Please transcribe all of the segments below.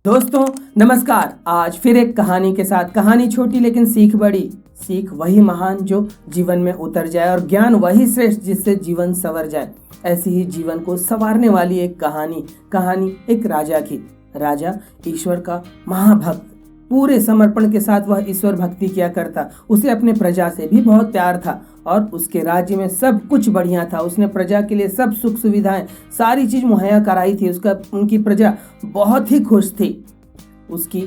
दोस्तों नमस्कार। आज फिर एक कहानी के साथ, कहानी छोटी लेकिन सीख बड़ी। सीख वही महान जो जीवन में उतर जाए और ज्ञान वही श्रेष्ठ जिससे जीवन संवर जाए। ऐसी ही जीवन को संवारने वाली एक कहानी एक राजा की। राजा ईश्वर का महाभक्त, पूरे समर्पण के साथ वह ईश्वर भक्ति किया करता। उसे अपने प्रजा से भी बहुत प्यार था और उसके राज्य में सब कुछ बढ़िया था। उसने प्रजा के लिए सब सुख सुविधाएं, सारी चीज मुहैया कराई थी। उनकी प्रजा बहुत ही खुश थी। उसकी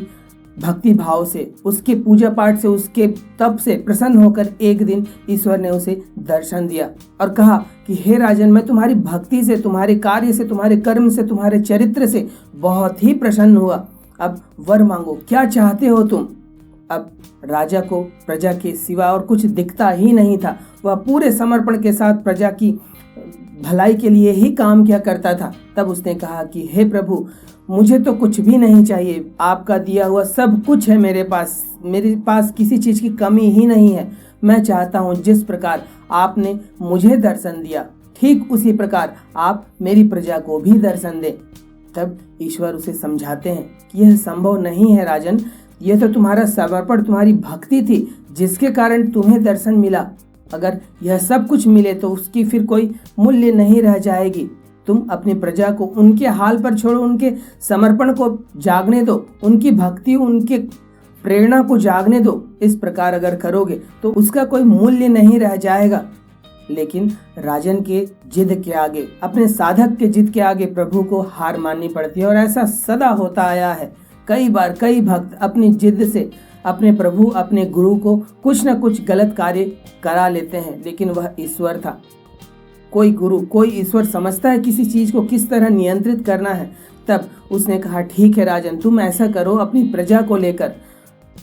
भक्ति भाव से, उसके पूजा पाठ से, उसके तप से प्रसन्न होकर एक दिन ईश्वर ने उसे दर्शन दिया और कहा कि हे राजन, मैं तुम्हारी भक्ति से, तुम्हारे कार्य से, तुम्हारे कर्म से, तुम्हारे चरित्र से बहुत ही प्रसन्न हुआ। अब वर मांगो, क्या चाहते हो तुम। अब राजा को प्रजा के सिवा और कुछ दिखता ही नहीं था। वह पूरे समर्पण के साथ प्रजा की भलाई के लिए ही काम किया करता था। तब उसने कहा कि हे प्रभु, मुझे तो कुछ भी नहीं चाहिए, आपका दिया हुआ सब कुछ है मेरे पास किसी चीज की कमी ही नहीं है। मैं चाहता हूँ जिस प्रकार आपने मुझे दर्शन दिया, ठीक उसी प्रकार आप मेरी प्रजा को भी दर्शन दें। तब ईश्वर उसे समझाते हैं कि यह संभव नहीं है राजन, यह तो तुम्हारा समर्पण, तुम्हारी भक्ति थी जिसके कारण तुम्हें दर्शन मिला। अगर यह सब कुछ मिले तो उसकी फिर कोई मूल्य नहीं रह जाएगी। तुम अपनी प्रजा को उनके हाल पर छोड़ो, उनके समर्पण को जागने दो, उनकी भक्ति, उनके प्रेरणा को जागने दो। इस प्रकार अगर करोगे तो उसका कोई मूल्य नहीं रह जाएगा। लेकिन राजन के जिद के आगे, अपने साधक के जिद के आगे प्रभु को हार माननी पड़ती है और ऐसा सदा होता आया है। कई बार कई भक्त अपनी जिद से अपने प्रभु, अपने गुरु को कुछ न कुछ गलत कार्य करा लेते हैं, लेकिन वह ईश्वर था। कोई गुरु, कोई ईश्वर समझता है किसी चीज को किस तरह नियंत्रित करना है। तब उसने कहा, ठीक है राजन, तुम ऐसा करो, अपनी प्रजा को लेकर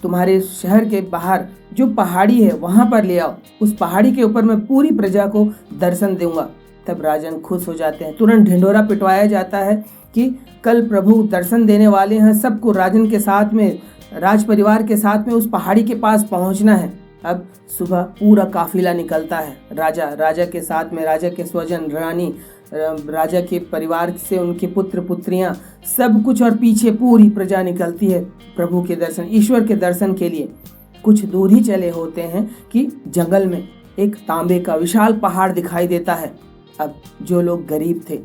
तुम्हारे शहर के बाहर जो पहाड़ी है वहां पर ले आओ। उस पहाड़ी के ऊपर मैं पूरी प्रजा को दर्शन दूंगा। तब राजन खुश हो जाते हैं। तुरंत ढिंढोरा पिटवाया जाता है कि कल प्रभु दर्शन देने वाले हैं, सबको राजन के साथ में, राज परिवार के साथ में उस पहाड़ी के पास पहुंचना है। अब सुबह पूरा काफिला निकलता है। राजा के साथ में राजा के स्वजन, रानी, राजा के परिवार से उनके पुत्र पुत्रियां, सब कुछ, और पीछे पूरी प्रजा निकलती है प्रभु के दर्शन, ईश्वर के दर्शन के लिए। कुछ दूर ही चले होते हैं कि जंगल में एक तांबे का विशाल पहाड़ दिखाई देता है। अब जो लोग गरीब थे,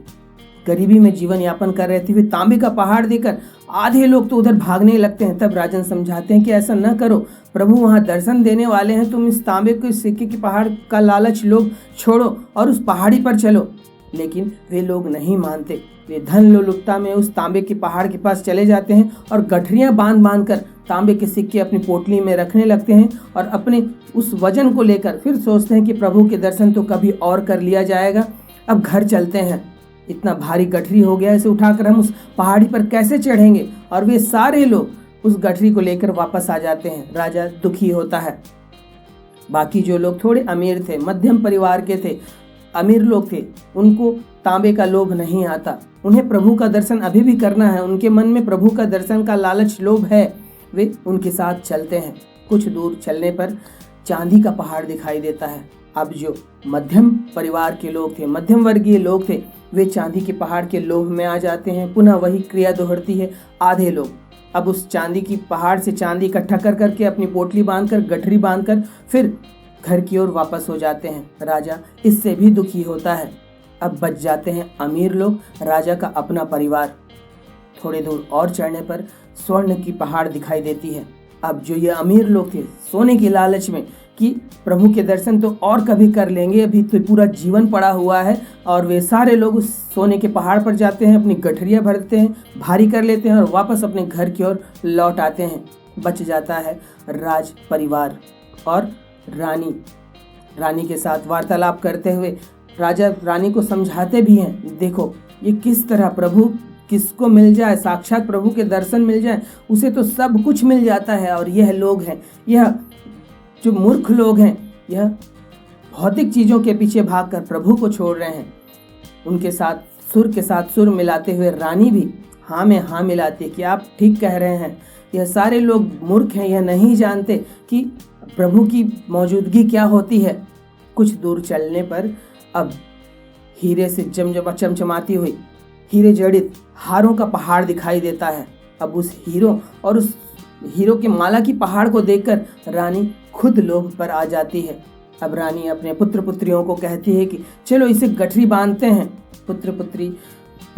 गरीबी में जीवन यापन कर रहे थे, वे तांबे का पहाड़ देखकर आधे लोग तो उधर भागने लगते हैं। तब राजन समझाते हैं कि ऐसा न करो, प्रभु वहां दर्शन देने वाले हैं, तुम इस तांबे के सिक्के के पहाड़ का लालच लोग छोड़ो और उस पहाड़ी पर चलो। लेकिन वे लोग नहीं मानते। वे धन लोलुपता में उस तांबे के पहाड़ के पास चले जाते हैं और गठरियां बांध कर तांबे के सिक्के अपनी पोटली में रखने लगते हैं और अपने उस वजन को लेकर फिर सोचते हैं कि प्रभु के दर्शन तो कभी और कर लिया जाएगा, अब घर चलते हैं। इतना भारी गठरी हो गया, इसे उठाकर हम उस पहाड़ी पर कैसे चढ़ेंगे। और वे सारे लोग उस गठरी को लेकर वापस आ जाते हैं। राजा दुखी होता है। बाकी जो लोग थोड़े अमीर थे, मध्यम परिवार के थे, अमीर लोग थे, उनको तांबे का लोभ नहीं आता। उन्हें प्रभु का दर्शन अभी भी करना है, उनके मन में प्रभु का दर्शन का लालच, लोभ है। वे उनके साथ चलते हैं। कुछ दूर चलने पर चांदी का पहाड़ दिखाई देता है। अब जो मध्यम परिवार के लोग थे, मध्यम वर्गीय लोग थे, वे चांदी के पहाड़ के लोभ में आ जाते हैं। पुनः वही क्रिया दोहरती है। आधे लोग अब उस चांदी की पहाड़ से चांदी इकट्ठा कर करके अपनी पोटली बांधकर, गठरी बांधकर फिर घर की ओर वापस हो जाते हैं। राजा इससे भी दुखी होता है। अब बच जाते हैं अमीर लोग, राजा का अपना परिवार। थोड़े दूर और चढ़ने पर स्वर्ण की पहाड़ दिखाई देती है। अब जो ये अमीर लोग थे, सोने की लालच में कि प्रभु के दर्शन तो और कभी कर लेंगे, अभी तो पूरा जीवन पड़ा हुआ है, और वे सारे लोग उस सोने के पहाड़ पर जाते हैं, अपनी गठरियां भरते हैं, भारी कर लेते हैं और वापस अपने घर की ओर लौट आते हैं। बच जाता है राज परिवार और रानी के साथ वार्तालाप करते हुए राजा रानी को समझाते भी हैं, देखो ये किस तरह प्रभु किसको मिल जाए, साक्षात प्रभु के दर्शन मिल जाए, उसे तो सब कुछ मिल जाता है। और यह लोग हैं, यह जो मूर्ख लोग हैं, यह भौतिक चीजों के पीछे भागकर प्रभु को छोड़ रहे हैं। उनके साथ सुर मिलाते हुए रानी भी हाँ में हाँ मिलाती है कि आप ठीक कह रहे हैं, यह सारे लोग मूर्ख हैं, यह नहीं जानते कि प्रभु की मौजूदगी क्या होती है। कुछ दूर चलने पर अब हीरे से चमचमाती हुई, हीरे जड़ित हारों का पहाड़ दिखाई देता है। अब उस हीरो और उस हीरो के माला की पहाड़ को देखकर रानी खुद लोभ पर आ जाती है। अब रानी अपने पुत्र पुत्रियों को कहती है कि चलो इसे गठरी बांधते हैं। पुत्र पुत्री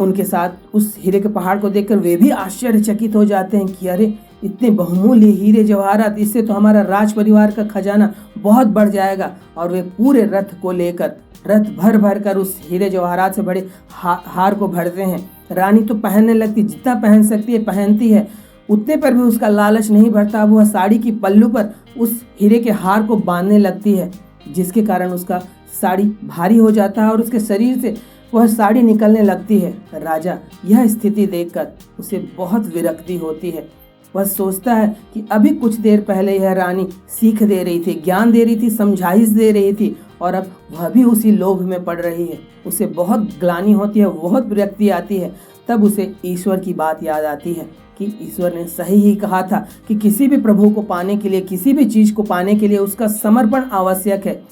उनके साथ उस हीरे के पहाड़ को देखकर वे भी आश्चर्यचकित हो जाते हैं कि अरे इतने बहुमूल्य हीरे जवाहरात, इससे तो हमारा राज परिवार का खजाना बहुत बढ़ जाएगा। और वे पूरे रथ को लेकर रथ भर भर कर उस हीरे जवाहरात से बड़े हार को भरते हैं। रानी तो पहनने लगती, जितना पहन सकती है पहनती है, उतने पर भी उसका लालच नहीं बढ़ता। वह साड़ी की पल्लू पर उस हीरे के हार को बांधने लगती है, जिसके कारण उसका साड़ी भारी हो जाता है और उसके शरीर से वह साड़ी निकलने लगती है। राजा यह स्थिति देखकर उसे बहुत विरक्ति होती है। वह सोचता है कि अभी कुछ देर पहले यह रानी सीख दे रही थी, ज्ञान दे रही थी, समझाइश दे रही थी, और अब वह भी उसी लोभ में पड़ रही है। उसे बहुत ग्लानि होती है, बहुत विरक्ति आती है। तब उसे ईश्वर की बात याद आती है कि ईश्वर ने सही ही कहा था कि किसी भी प्रभु को पाने के लिए, किसी भी चीज को पाने के लिए उसका समर्पण आवश्यक है।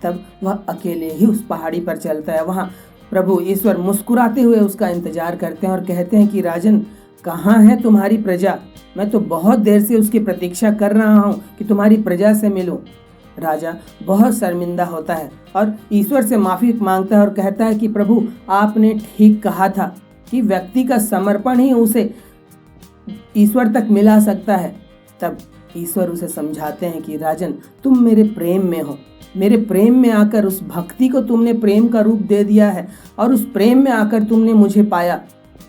तब वह अकेले ही उस पहाड़ी पर चलता है। वहाँ प्रभु ईश्वर मुस्कुराते हुए उसका इंतजार करते हैं और कहते हैं कि राजन, कहाँ है तुम्हारी प्रजा? मैं तो बहुत देर से उसकी प्रतीक्षा कर रहा हूँ कि तुम्हारी प्रजा से मिलूं। राजा बहुत शर्मिंदा होता है और ईश्वर से माफी मांगता है और कहता है कि प्रभु, आपने ठीक कहा था कि व्यक्ति का समर्पण ही उसे ईश्वर तक मिला सकता है। तब ईश्वर उसे समझाते हैं कि राजन, तुम मेरे प्रेम में हो, मेरे प्रेम में आकर उस भक्ति को तुमने प्रेम का रूप दे दिया है और उस प्रेम में आकर तुमने मुझे पाया,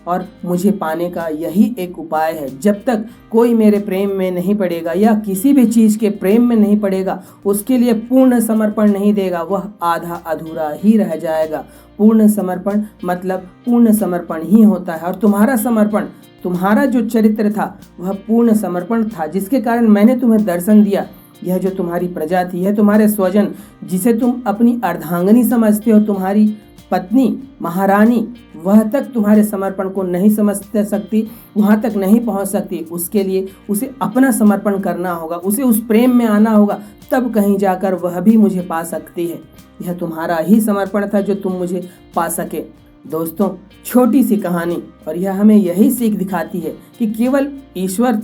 और मुझे पाने का यही एक उपाय है। जब तक कोई मेरे प्रेम में नहीं पड़ेगा या किसी भी चीज के प्रेम में नहीं पड़ेगा, उसके लिए पूर्ण समर्पण नहीं देगा, वह आधा अधूरा ही रह जाएगा। पूर्ण समर्पण मतलब पूर्ण समर्पण ही होता है। और तुम्हारा समर्पण, तुम्हारा जो चरित्र था वह पूर्ण समर्पण था, जिसके कारण मैंने तुम्हें दर्शन दिया। यह जो तुम्हारी प्रजा थी, यह तुम्हारे स्वजन, जिसे तुम अपनी अर्धांगिनी समझते हो, तुम्हारी पत्नी महारानी, वह तक तुम्हारे समर्पण को नहीं समझ सकती, वहां तक नहीं पहुंच सकती। उसके लिए उसे अपना समर्पण करना होगा, उसे उस प्रेम में आना होगा, तब कहीं जाकर वह भी मुझे पा सकती है। यह तुम्हारा ही समर्पण था जो तुम मुझे पा सके। दोस्तों, छोटी सी कहानी, और यह हमें यही सीख दिखाती है कि केवल ईश्वर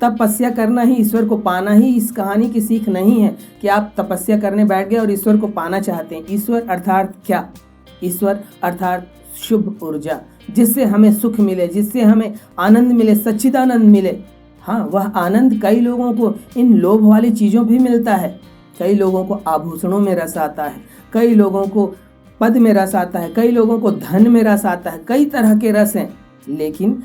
तपस्या करना ही, ईश्वर को पाना ही इस कहानी की सीख नहीं है कि आप तपस्या करने बैठ गए और ईश्वर को पाना चाहते हैं। ईश्वर अर्थात क्या? ईश्वर अर्थात शुभ ऊर्जा, जिससे हमें सुख मिले, जिससे हमें आनंद मिले, सच्चिदानंद मिले। हाँ, वह आनंद कई लोगों को इन लोभ वाली चीज़ों भी मिलता है। कई लोगों को आभूषणों में रस आता है, कई लोगों को पद में रस आता है, कई लोगों को धन में रस आता है, कई तरह के रस हैं। लेकिन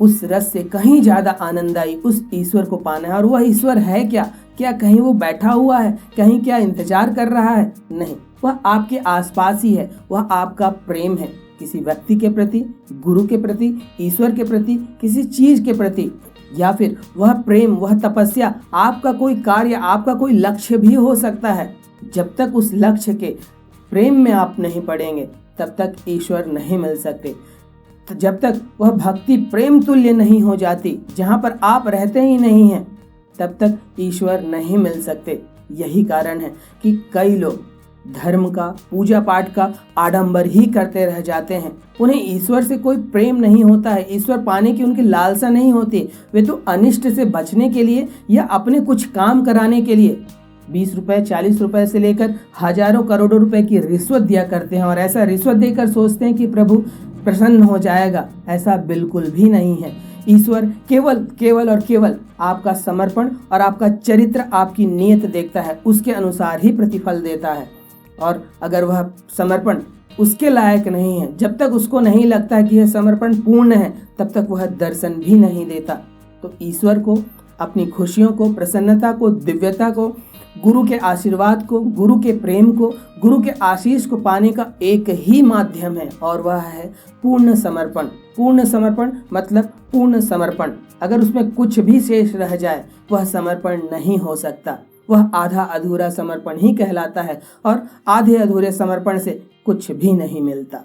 उस रस से कहीं ज़्यादा आनंददायी उस ईश्वर को पाना है। और वह ईश्वर है क्या? क्या कहीं वो बैठा हुआ है? कहीं क्या इंतजार कर रहा है? नहीं, वह आपके आसपास ही है। वह आपका प्रेम है, किसी व्यक्ति के प्रति, गुरु के प्रति, ईश्वर के प्रति, किसी चीज के प्रति, या फिर वह प्रेम, वह तपस्या, आपका कोई कार्य, आपका कोई लक्ष्य भी हो सकता है। जब तक उस लक्ष्य के प्रेम में आप नहीं पड़ेंगे, तब तक ईश्वर नहीं मिल सकते। तो जब तक वह भक्ति प्रेम तुल्य नहीं हो जाती, जहाँ पर आप रहते ही नहीं हैं, तब तक ईश्वर नहीं मिल सकते। यही कारण है कि कई लोग धर्म का, पूजा पाठ का आडंबर ही करते रह जाते हैं। उन्हें ईश्वर से कोई प्रेम नहीं होता है, ईश्वर पाने की उनकी लालसा नहीं होती। वे तो अनिष्ट से बचने के लिए या अपने कुछ काम कराने के लिए 20 रुपए, 40 रुपए से लेकर हजारों करोड़ों रुपए की रिश्वत दिया करते हैं, और ऐसा रिश्वत देकर सोचते हैं कि प्रभु प्रसन्न हो जाएगा। ऐसा बिल्कुल भी नहीं है। ईश्वर केवल और केवल आपका समर्पण और आपका चरित्र, आपकी नीयत देखता है, उसके अनुसार ही प्रतिफल देता है। और अगर वह समर्पण उसके लायक नहीं है, जब तक उसको नहीं लगता कि यह समर्पण पूर्ण है, तब तक वह दर्शन भी नहीं देता। तो ईश्वर को, अपनी खुशियों को, प्रसन्नता को, दिव्यता को, गुरु के आशीर्वाद को, गुरु के प्रेम को, गुरु के आशीष को पाने का एक ही माध्यम है, और वह है पूर्ण समर्पण। पूर्ण समर्पण मतलब पूर्ण समर्पण। अगर उसमें कुछ भी शेष रह जाए, वह समर्पण नहीं हो सकता। वह आधा अधूरा समर्पण ही कहलाता है, और आधे अधूरे समर्पण से कुछ भी नहीं मिलता।